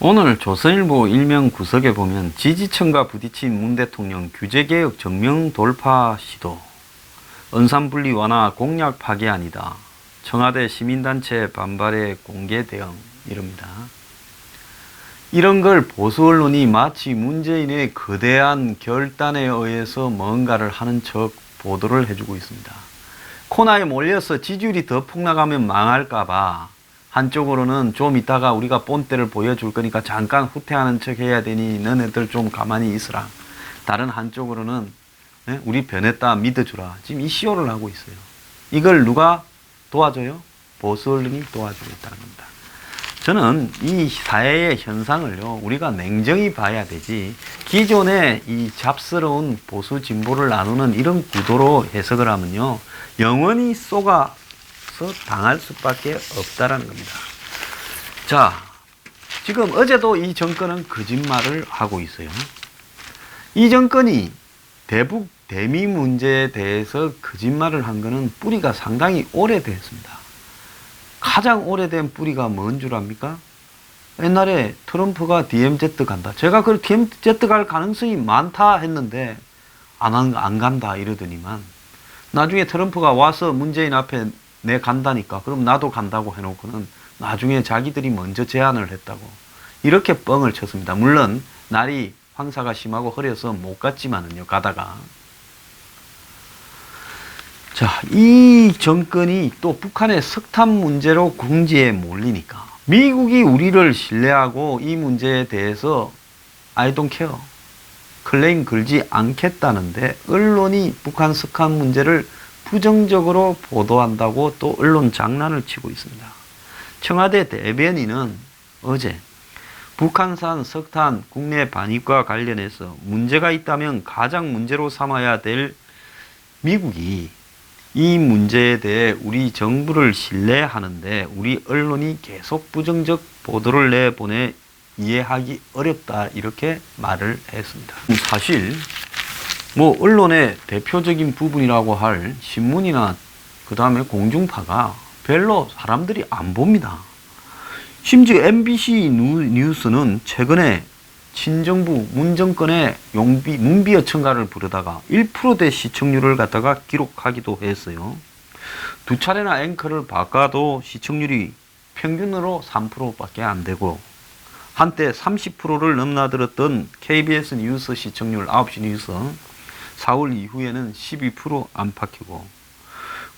오늘 조선일보 일면 구석에 보면 지지층과 부딪힌 문 대통령 규제개혁 정면 돌파 시도, 언산분리 완화 공약 파기아니다. 청와대 시민단체 반발에 공개 대응, 이럽니다. 이런 걸 보수 언론이 마치 문재인의 거대한 결단에 의해서 뭔가를 하는 척 보도를 해주고 있습니다. 코너에 몰려서 지지율이 더 폭락하면 망할까봐 한쪽으로는 좀 이따가 우리가 본때를 보여줄 거니까 잠깐 후퇴하는 척 해야 되니 너네들 좀 가만히 있으라. 다른 한쪽으로는 우리 변했다 믿어주라. 지금 이 시호를 하고 있어요. 이걸 누가 도와줘요? 보수 언론이 도와주고 있다는 겁니다. 저는 이 사회의 현상을요, 우리가 냉정히 봐야 되지, 기존의 이 잡스러운 보수 진보를 나누는 이런 구도로 해석을 하면요, 영원히 속아서 당할 수밖에 없다라는 겁니다. 자, 지금 어제도 이 정권은 거짓말을 하고 있어요. 이 정권이 대북 대미 문제에 대해서 거짓말을 한 것은 뿌리가 상당히 오래됐습니다. 가장 오래된 뿌리가 뭔 줄 압니까? 옛날에 트럼프가 DMZ 간다. 제가 그 DMZ 갈 가능성이 많다 했는데 안 간다 이러더니만, 나중에 트럼프가 와서 문재인 앞에 내 간다니까 그럼 나도 간다고 해놓고는 나중에 자기들이 먼저 제안을 했다고 이렇게 뻥을 쳤습니다. 물론 날이 황사가 심하고 흐려서 못 갔지만은요, 가다가. 자, 이 정권이 또 북한의 석탄 문제로 궁지에 몰리니까 미국이 우리를 신뢰하고 이 문제에 대해서 I don't care, 클레임 걸지 않겠다는데 언론이 북한 석탄 문제를 부정적으로 보도한다고 또 언론 장난을 치고 있습니다. 청와대 대변인은 어제 북한산 석탄 국내 반입과 관련해서 문제가 있다면 가장 문제로 삼아야 될 미국이 이 문제에 대해 우리 정부를 신뢰하는데 우리 언론이 계속 부정적 보도를 내보내 이해하기 어렵다, 이렇게 말을 했습니다. 사실 언론의 대표적인 부분이라고 할 신문이나 그 다음에 공중파가 별로 사람들이 안 봅니다. 심지어 MBC 뉴스는 최근에 친정부 문정권의 문비어 첨가를 부르다가 1%대 시청률을 갖다가 기록하기도 했어요. 두 차례나 앵커를 바꿔도 시청률이 평균으로 3%밖에 안 되고, 한때 30%를 넘나들었던 KBS 뉴스 시청률 9시 뉴스 4월 이후에는 12% 안팎이고,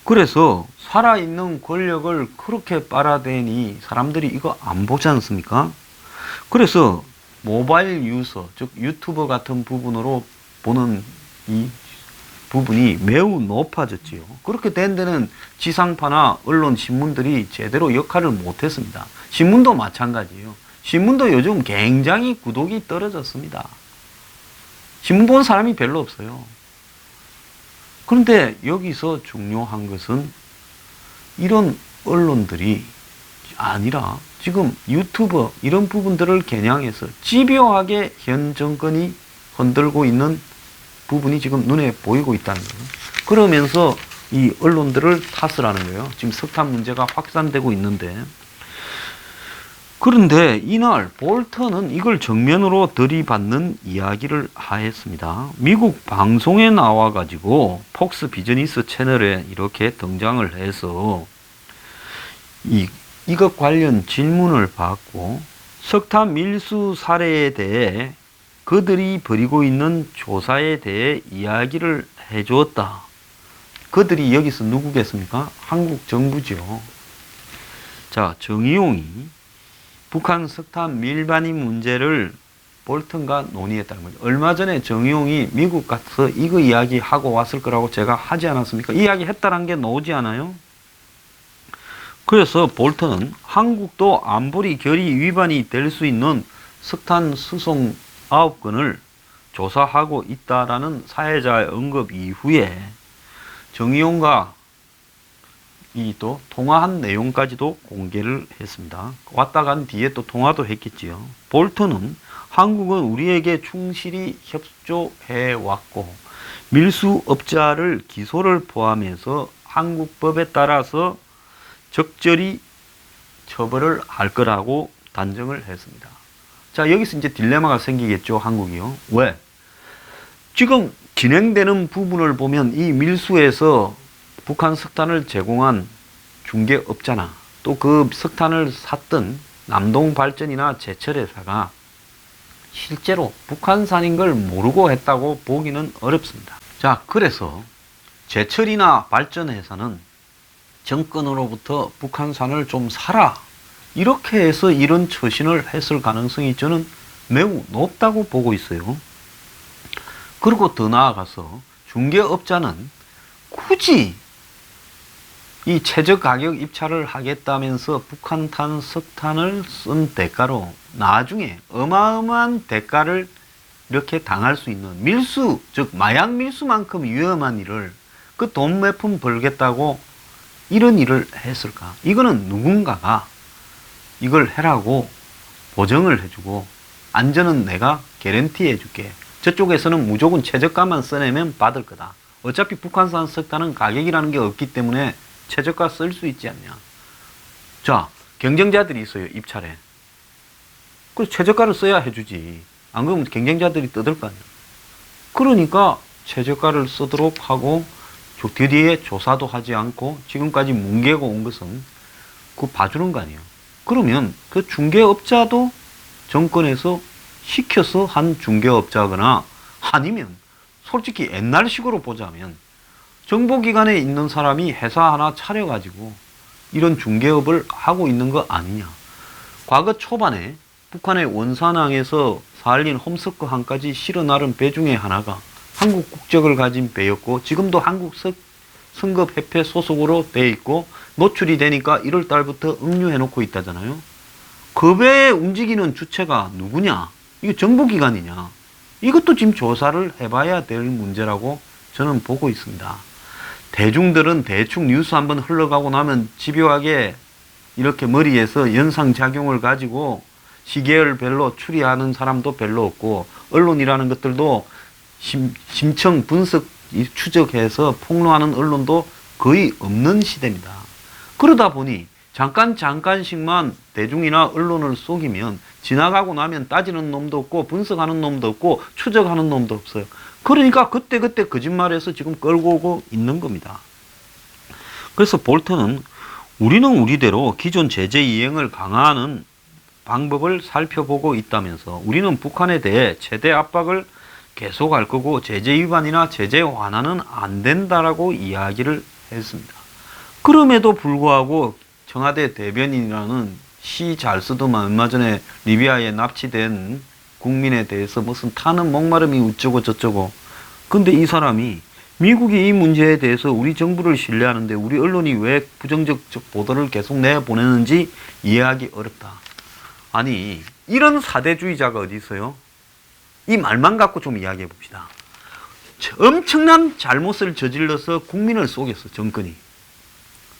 그래서 살아있는 권력을 그렇게 빨아대니 사람들이 이거 안 보지 않습니까? 그래서 모바일 유서, 즉 유튜버 같은 부분으로 보는 이 부분이 매우 높아졌지요. 그렇게 된 데는 지상파나 언론, 신문들이 제대로 역할을 못했습니다. 신문도 마찬가지예요. 신문도 요즘 굉장히 구독이 떨어졌습니다. 신문 보는 사람이 별로 없어요. 그런데 여기서 중요한 것은 이런 언론들이 아니라 지금 유튜버 이런 부분들을 겨냥해서 집요하게 현 정권이 흔들고 있는 부분이 지금 눈에 보이고 있다는 거예요. 그러면서 이 언론들을 탓을 하는 거예요. 지금 석탄 문제가 확산되고 있는데, 그런데 이날 볼턴은 이걸 정면으로 들이받는 이야기를 하였습니다. 미국 방송에 나와가지고 폭스 비즈니스 채널에 이렇게 등장을 해서 이것 관련 질문을 받고 석탄 밀수 사례에 대해 그들이 벌이고 있는 조사에 대해 이야기를 해주었다. 그들이 여기서 누구겠습니까? 한국 정부죠. 자, 정의용이 북한 석탄 밀반입 문제를 볼턴과 논의했다는 거죠. 얼마 전에 정의용이 미국 가서 이거 이야기하고 왔을 거라고 제가 하지 않았습니까? 이야기했다는 게 나오지 않아요? 그래서 볼턴은 한국도 안보리 결의 위반이 될 수 있는 석탄 수송 9건을 조사하고 있다라는 사회자의 언급 이후에 정의용과 또 통화한 내용까지도 공개를 했습니다. 왔다 간 뒤에 또 통화도 했겠지요. 볼턴은 한국은 우리에게 충실히 협조해 왔고 밀수업자를 기소를 포함해서 한국 법에 따라서 적절히 처벌을 할 거라고 단정을 했습니다. 자, 여기서 이제 딜레마가 생기겠죠, 한국이요. 왜? 지금 진행되는 부분을 보면 이 밀수에서 북한 석탄을 제공한 중개업자나 또 그 석탄을 샀던 남동발전이나 제철회사가 실제로 북한산인 걸 모르고 했다고 보기는 어렵습니다. 자, 그래서 제철이나 발전회사는 정권으로부터 북한산을 좀 사라, 이렇게 해서 이런 처신을 했을 가능성이 저는 매우 높다고 보고 있어요. 그리고 더 나아가서 중개업자는 굳이 이 최저 가격 입찰을 하겠다면서 북한산 석탄을 쓴 대가로 나중에 어마어마한 대가를 이렇게 당할 수 있는 밀수, 즉 마약 밀수만큼 위험한 일을 그 돈 몇 푼 벌겠다고 이런 일을 했을까? 이거는 누군가가 이걸 해라고 보증을 해주고 안전은 내가 개런티 해줄게. 저쪽에서는 무조건 최저가만 써내면 받을 거다. 어차피 북한산 석탄은 가격이라는 게 없기 때문에 최저가 쓸 수 있지 않냐. 자, 경쟁자들이 있어요, 입찰에. 그래서 최저가를 써야 해주지. 안 그러면 경쟁자들이 뜯을 거 아니야. 그러니까 최저가를 쓰도록 하고 뒤에 조사도 하지 않고 지금까지 뭉개고 온 것은 그거 봐주는 거 아니에요. 그러면 그 중개업자도 정권에서 시켜서 한 중개업자거나 아니면 솔직히 옛날식으로 보자면 정보기관에 있는 사람이 회사 하나 차려가지고 이런 중개업을 하고 있는 거 아니냐. 과거 초반에 북한의 원산항에서 살린 홈스크항까지 실어 나른 배 중에 하나가 한국 국적을 가진 배였고 지금도 한국 성급협회 소속으로 돼 있고 노출이 되니까 1월 달부터 응유해 놓고 있다잖아요. 그 배에 움직이는 주체가 누구냐? 이거 정보기관이냐? 이것도 지금 조사를 해봐야 될 문제라고 저는 보고 있습니다. 대중들은 대충 뉴스 한번 흘러가고 나면 집요하게 이렇게 머리에서 연상작용을 가지고 시계열별로 추리하는 사람도 별로 없고 언론이라는 것들도 심층 분석 추적해서 폭로하는 언론도 거의 없는 시대입니다. 그러다 보니 잠깐씩만 대중이나 언론을 속이면 지나가고 나면 따지는 놈도 없고 분석하는 놈도 없고 추적하는 놈도 없어요. 그러니까 그때그때 거짓말해서 지금 끌고 오고 있는 겁니다. 그래서 볼턴은 우리는 우리대로 기존 제재 이행을 강화하는 방법을 살펴보고 있다면서 우리는 북한에 대해 최대 압박을 계속할 거고 제재 위반이나 제재 완화는 안 된다라고 이야기를 했습니다. 그럼에도 불구하고 청와대 대변인이라는 시 잘 쓰더만 얼마 전에 리비아에 납치된 국민에 대해서 무슨 타는 목마름이 어쩌고 저쩌고. 근데 이 사람이 미국이 이 문제에 대해서 우리 정부를 신뢰하는데 우리 언론이 왜 부정적 보도를 계속 내보내는지 이해하기 어렵다. 아니, 이런 사대주의자가 어디 있어요? 이 말만 갖고 좀 이야기해 봅시다. 엄청난 잘못을 저질러서 국민을 속였어, 정권이.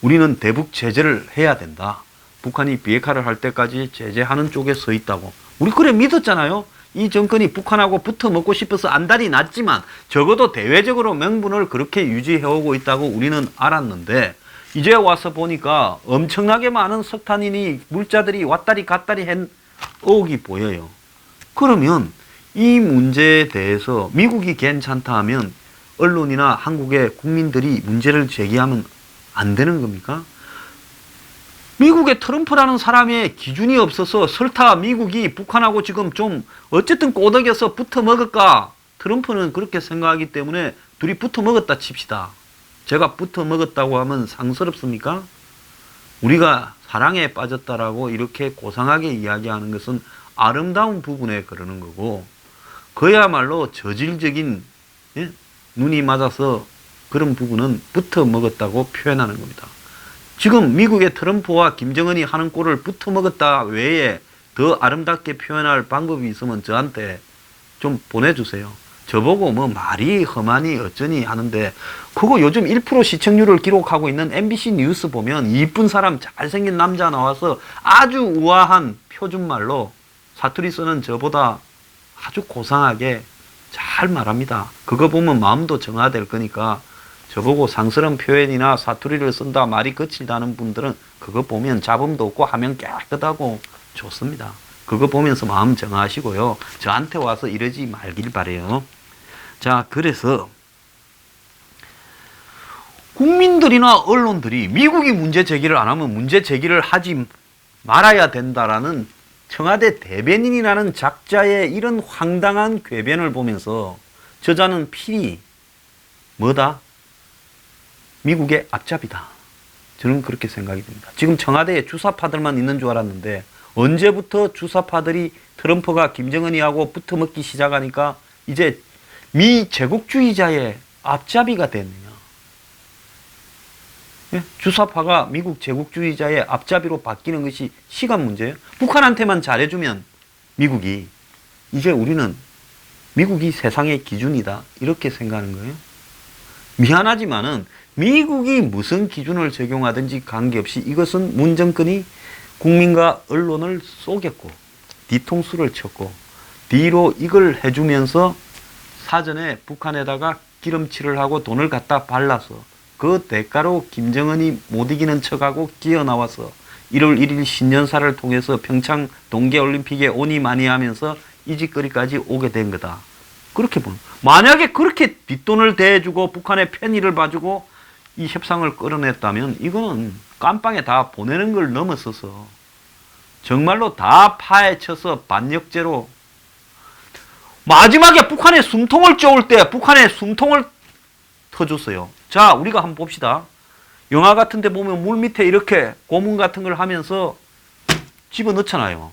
우리는 대북 제재를 해야 된다. 북한이 비핵화를 할 때까지 제재하는 쪽에 서 있다고. 우리 그래 믿었잖아요. 이 정권이 북한하고 붙어 먹고 싶어서 안달이 났지만 적어도 대외적으로 명분을 그렇게 유지해오고 있다고 우리는 알았는데 이제 와서 보니까 엄청나게 많은 석탄이니 물자들이 왔다리 갔다리 오기 보여요. 그러면 이 문제에 대해서 미국이 괜찮다 하면 언론이나 한국의 국민들이 문제를 제기하면 안 되는 겁니까? 미국의 트럼프라는 사람의 기준이 없어서 설타 미국이 북한하고 지금 좀 어쨌든 꼬덕여서 붙어 먹을까? 트럼프는 그렇게 생각하기 때문에 둘이 붙어 먹었다 칩시다. 제가 붙어 먹었다고 하면 상스럽습니까? 우리가 사랑에 빠졌다라고 이렇게 고상하게 이야기하는 것은 아름다운 부분에 그러는 거고 그야말로 저질적인 눈이 맞아서 그런 부분은 붙어 먹었다고 표현하는 겁니다. 지금 미국의 트럼프와 김정은이 하는 꼴을 붙어 먹었다 외에 더 아름답게 표현할 방법이 있으면 저한테 좀 보내주세요. 저보고 뭐 말이 험하니 어쩌니 하는데 그거 요즘 1% 시청률을 기록하고 있는 MBC 뉴스 보면 이쁜 사람 잘생긴 남자 나와서 아주 우아한 표준말로 사투리 쓰는 저보다 아주 고상하게 잘 말합니다. 그거 보면 마음도 정화될 거니까 저보고 상스러운 표현이나 사투리를 쓴다 말이 거칠다는 분들은 그거 보면 잡음도 없고 하면 깨끗하고 좋습니다. 그거 보면서 마음 정하시고요. 저한테 와서 이러지 말길 바래요. 자, 그래서 국민들이나 언론들이 미국이 문제 제기를 안 하면 문제 제기를 하지 말아야 된다라는 청와대 대변인이라는 작자의 이런 황당한 궤변을 보면서 저자는 필히 뭐다? 미국의 앞잡이다. 저는 그렇게 생각이 듭니다. 지금 청와대에 주사파들만 있는 줄 알았는데 언제부터 주사파들이 트럼프가 김정은이하고 붙어먹기 시작하니까 이제 미 제국주의자의 앞잡이가 됐느냐. 예? 주사파가 미국 제국주의자의 앞잡이로 바뀌는 것이 시간 문제예요. 북한한테만 잘해주면 미국이 이제 우리는 미국이 세상의 기준이다 이렇게 생각하는 거예요. 미안하지만은 미국이 무슨 기준을 적용하든지 관계없이 이것은 문 정권이 국민과 언론을 속였고 뒤통수를 쳤고 뒤로 이걸 해주면서 사전에 북한에다가 기름칠을 하고 돈을 갖다 발라서 그 대가로 김정은이 못 이기는 척하고 기어나와서 1월 1일 신년사를 통해서 평창 동계올림픽에 오니 많이 하면서 이 짓거리까지 오게 된 거다. 그렇게 보는. 만약에 그렇게 뒷돈을 대주고 북한의 편의를 봐주고 이 협상을 끌어냈다면 이거는 깜빵에 다 보내는 걸 넘어서서 정말로 다 파헤쳐서 반역죄로 마지막에 북한의 숨통을 쪼을 때 북한의 숨통을 터줬어요. 자, 우리가 한번 봅시다. 영화 같은 데 보면 물 밑에 이렇게 고문 같은 걸 하면서 집어넣잖아요.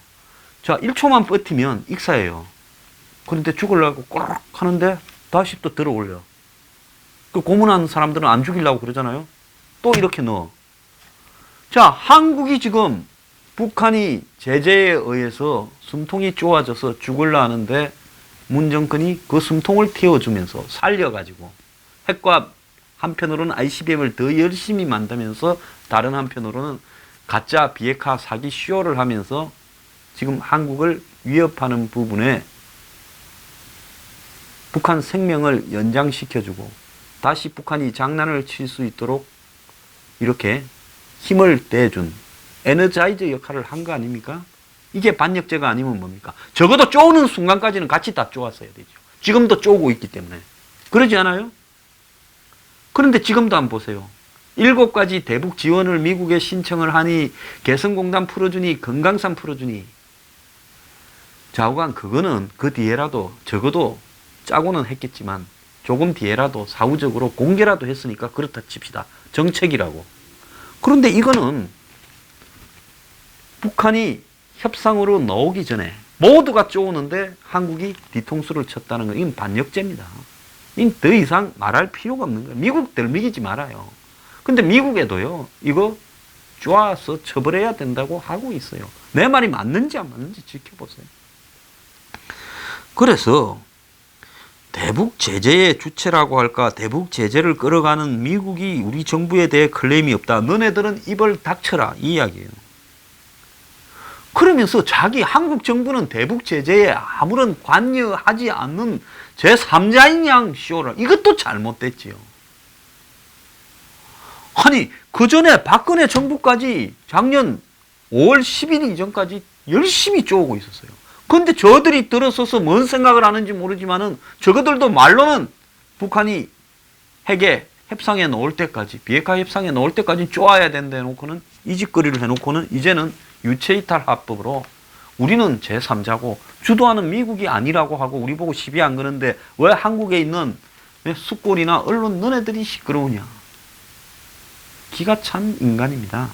자, 1초만 버티면 익사예요. 그런데 죽으려고 꼬르륵 하는데 다시 또 들어 올려. 그 고문한 사람들은 안 죽이려고 그러잖아요. 또 이렇게 넣어. 자, 한국이 지금 북한이 제재에 의해서 숨통이 쪼아져서 죽으려 하는데 문 정권이 그 숨통을 틔워주면서 살려가지고 핵과 한편으로는 ICBM을 더 열심히 만들면서 다른 한편으로는 가짜 비핵화 사기 쇼를 하면서 지금 한국을 위협하는 부분에 북한 생명을 연장시켜주고 다시 북한이 장난을 칠 수 있도록 이렇게 힘을 대준 에너자이저 역할을 한 거 아닙니까? 이게 반역죄가 아니면 뭡니까? 적어도 쪼는 순간까지는 같이 다 쪼았어야 되죠. 지금도 쪼고 있기 때문에. 그러지 않아요? 그런데 지금도 한번 보세요. 7가지 대북 지원을 미국에 신청을 하니 개성공단 풀어주니 금강산 풀어주니 좌우간 그거는 그 뒤에라도 적어도 짜고는 했겠지만 조금 뒤에라도 사후적으로 공개라도 했으니까 그렇다 칩시다. 정책이라고. 그런데 이거는 북한이 협상으로 나오기 전에 모두가 쪼우는데 한국이 뒤통수를 쳤다는 건 이건 반역죄입니다. 이건 더 이상 말할 필요가 없는 거예요. 미국 덜미기지 말아요. 근데 미국에도요, 이거 쪼아서 처벌해야 된다고 하고 있어요. 내 말이 맞는지 안 맞는지 지켜보세요. 그래서 대북 제재의 주체라고 할까, 대북 제재를 끌어가는 미국이 우리 정부에 대해 클레임이 없다. 너네들은 입을 닥쳐라. 이 이야기예요. 그러면서 자기 한국 정부는 대북 제재에 아무런 관여하지 않는 제3자인 양 쇼를. 이것도 잘못됐지요. 아니, 그 전에 박근혜 정부까지 작년 5월 10일 이전까지 열심히 쪼고 있었어요. 근데 저들이 들어서서 뭔 생각을 하는지 모르지만은 저거들도 말로는 북한이 핵에 협상에 넣을 때까지, 비핵화 협상에 넣을 때까지 쪼아야 된다 해놓고는 이 짓거리를 해놓고는 이제는 유체이탈 합법으로 우리는 제3자고 주도하는 미국이 아니라고 하고 우리 보고 시비 안 거는데 왜 한국에 있는 숙골이나 언론 너네들이 시끄러우냐. 기가 찬 인간입니다.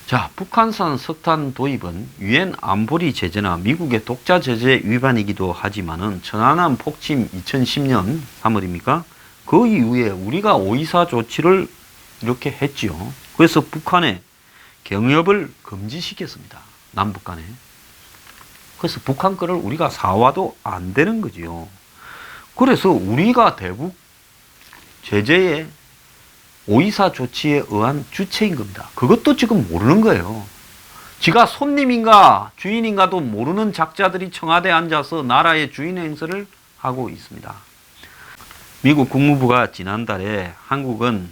자, 북한산 석탄 도입은 유엔 안보리 제재나 미국의 독자 제재 위반이기도 하지만은 천안함 폭침 2010년 3월입니까? 그 이후에 우리가 5.24 조치를 이렇게 했지요. 그래서 북한에 경협을 금지시켰습니다. 남북 간에. 그래서 북한 거를 우리가 사와도 안 되는 거지요. 그래서 우리가 대북 제재에 5.24 조치에 의한 주체인 겁니다. 그것도 지금 모르는 거예요. 지가 손님인가 주인인가도 모르는 작자들이 청와대에 앉아서 나라의 주인 행세를 하고 있습니다. 미국 국무부가 지난달에 한국은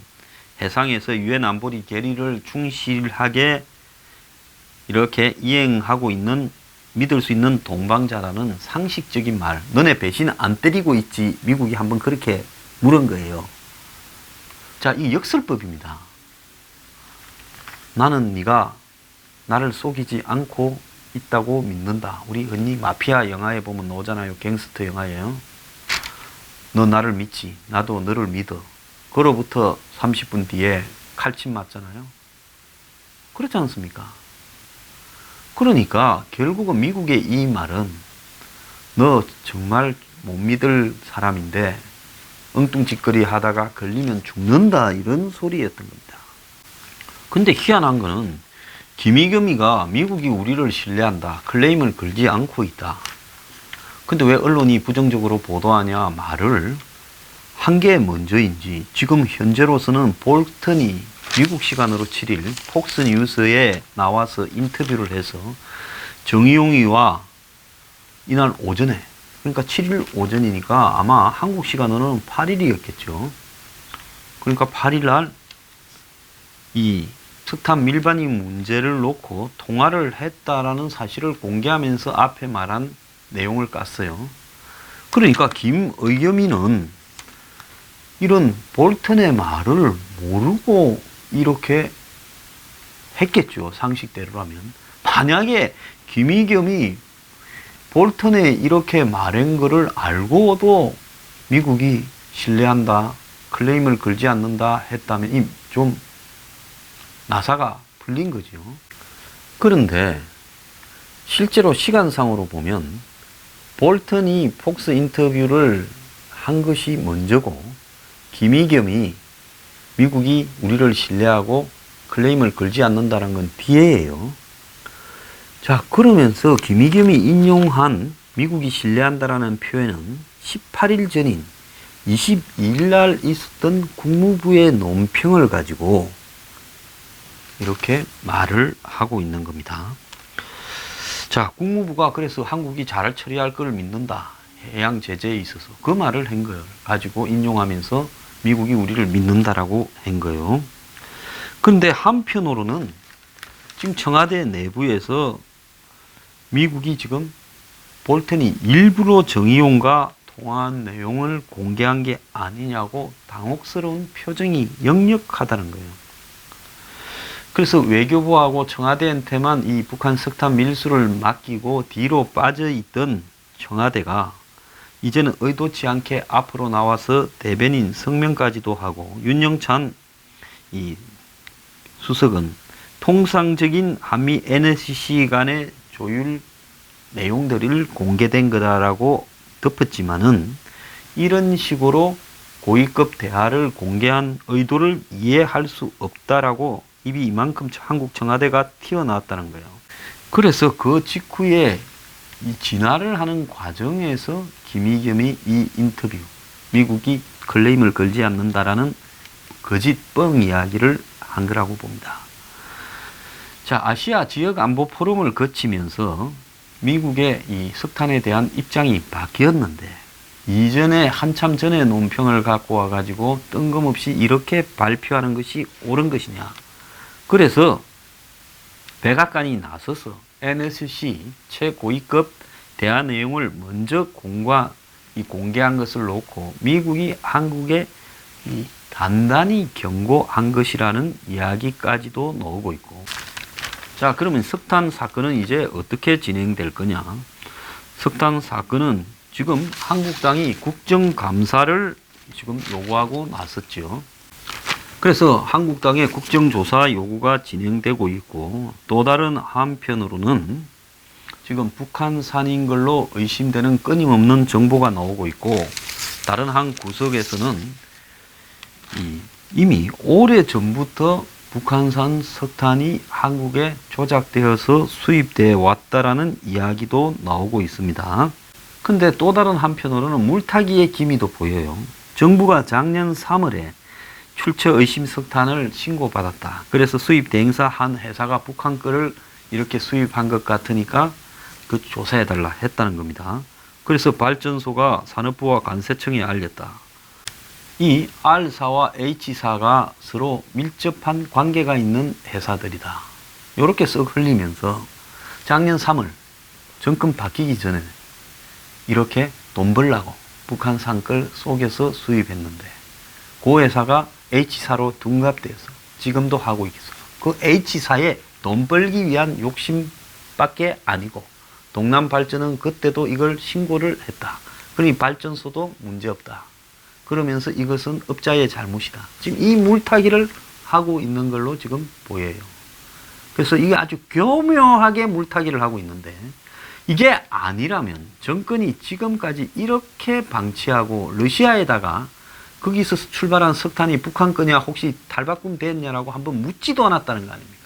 해상에서 유엔 안보리 결의를 충실하게 이렇게 이행하고 있는 믿을 수 있는 동방자라는 상식적인 말, 너네 배신 안 때리고 있지? 미국이 한번 그렇게 물은 거예요. 자, 이 역설법입니다. 나는 네가 나를 속이지 않고 있다고 믿는다. 우리 흔히 마피아 영화에 보면 나오잖아요. 갱스터 영화예요. 너 나를 믿지? 나도 너를 믿어. 그로부터 30분 뒤에 칼침 맞잖아요. 그렇지 않습니까? 그러니까 결국은 미국의 이 말은 너 정말 못 믿을 사람인데 엉뚱짓거리 하다가 걸리면 죽는다, 이런 소리였던 겁니다. 근데 희한한 거는 김의겸이가 미국이 우리를 신뢰한다 클레임을 걸지 않고 있다. 근데 왜 언론이 부정적으로 보도하냐 말을 한 게 먼저인지, 지금 현재로서는 볼턴이 미국 시간으로 7일 폭스뉴스에 나와서 인터뷰를 해서 정의용이와 이날 오전에, 그러니까 7일 오전이니까 아마 한국 시간으로는 8일이었겠죠. 그러니까 8일 날 이 석탄 밀반입 문제를 놓고 통화를 했다라는 사실을 공개하면서 앞에 말한 내용을 깠어요. 그러니까 김의겸이는 이런 볼턴의 말을 모르고 이렇게 했겠죠. 상식대로라면. 만약에 김의겸이 볼턴에 이렇게 말한 거를 알고도 미국이 신뢰한다, 클레임을 걸지 않는다 했다면 좀 나사가 풀린 거죠. 그런데 실제로 시간상으로 보면 볼턴이 폭스 인터뷰를 한 것이 먼저고 김의겸이 미국이 우리를 신뢰하고 클레임을 걸지 않는다는 건 뒤에예요. 자, 그러면서 김의겸이 인용한 미국이 신뢰한다라는 표현은 18일 전인 22일 날 있었던 국무부의 논평을 가지고 이렇게 말을 하고 있는 겁니다. 자, 국무부가 그래서 한국이 잘 처리할 것을 믿는다. 해양 제재에 있어서 그 말을 한 걸 가지고 인용하면서 미국이 우리를 믿는다라고 한 거예요. 그런데 한편으로는 지금 청와대 내부에서 미국이 지금 볼턴이 일부러 정의용과 통화한 내용을 공개한 게 아니냐고 당혹스러운 표정이 역력하다는 거예요. 그래서 외교부하고 청와대한테만 이 북한 석탄 밀수를 맡기고 뒤로 빠져있던 청와대가 이제는 의도치 않게 앞으로 나와서 대변인 성명까지도 하고, 윤영찬 이 수석은 통상적인 한미 NSC 간의 조율 내용들을 공개된 거다라고 덮었지만은 이런 식으로 고위급 대화를 공개한 의도를 이해할 수 없다라고 입이 이만큼 한국 청와대가 튀어나왔다는 거예요. 그래서 그 직후에 이 진화를 하는 과정에서 김의겸이 이 인터뷰, 미국이 클레임을 걸지 않는다라는 거짓 뻥 이야기를 한 거라고 봅니다. 자, 아시아 지역 안보 포럼을 거치면서 미국의 이 석탄에 대한 입장이 바뀌었는데, 이전에 한참 전에 논평을 갖고 와가지고 뜬금없이 이렇게 발표하는 것이 옳은 것이냐. 그래서 백악관이 나서서 NSC 최고위급 대화 내용을 먼저 공개한 것을 놓고 미국이 한국에 단단히 경고한 것이라는 이야기까지도 나오고 있고. 자, 그러면 석탄 사건은 이제 어떻게 진행될 거냐. 석탄 사건은 지금 한국당이 국정감사를 지금 요구하고 나섰죠. 그래서 한국당의 국정조사 요구가 진행되고 있고, 또 다른 한편으로는 지금 북한산인 걸로 의심되는 끊임없는 정보가 나오고 있고, 다른 한 구석에서는 이미 오래전부터 북한산 석탄이 한국에 조작되어서 수입되어 왔다라는 이야기도 나오고 있습니다. 근데 또 다른 한편으로는 물타기의 기미도 보여요. 정부가 작년 3월에 출처 의심 석탄을 신고받았다. 그래서 수입 대행사 한 회사가 북한 거를 이렇게 수입한 것 같으니까 그 조사해달라 했다는 겁니다. 그래서 발전소가 산업부와 관세청에 알렸다. 이 R사와 H사가 서로 밀접한 관계가 있는 회사들이다. 이렇게 썩 흘리면서 작년 3월 정권 바뀌기 전에 이렇게 돈 벌라고 북한산 걸 속여서 수입했는데 그 회사가 H사로 둔갑돼서 지금도 하고 있어. 그 H사에 돈 벌기 위한 욕심밖에 아니고 동남발전은 그때도 이걸 신고를 했다. 그러니 발전소도 문제없다. 그러면서 이것은 업자의 잘못이다. 지금 이 물타기를 하고 있는 걸로 지금 보여요. 그래서 이게 아주 교묘하게 물타기를 하고 있는데 이게 아니라면 정권이 지금까지 이렇게 방치하고 러시아에다가 거기서 출발한 석탄이 북한 거냐 혹시 탈바꿈 됐냐라고 한번 묻지도 않았다는 거 아닙니까?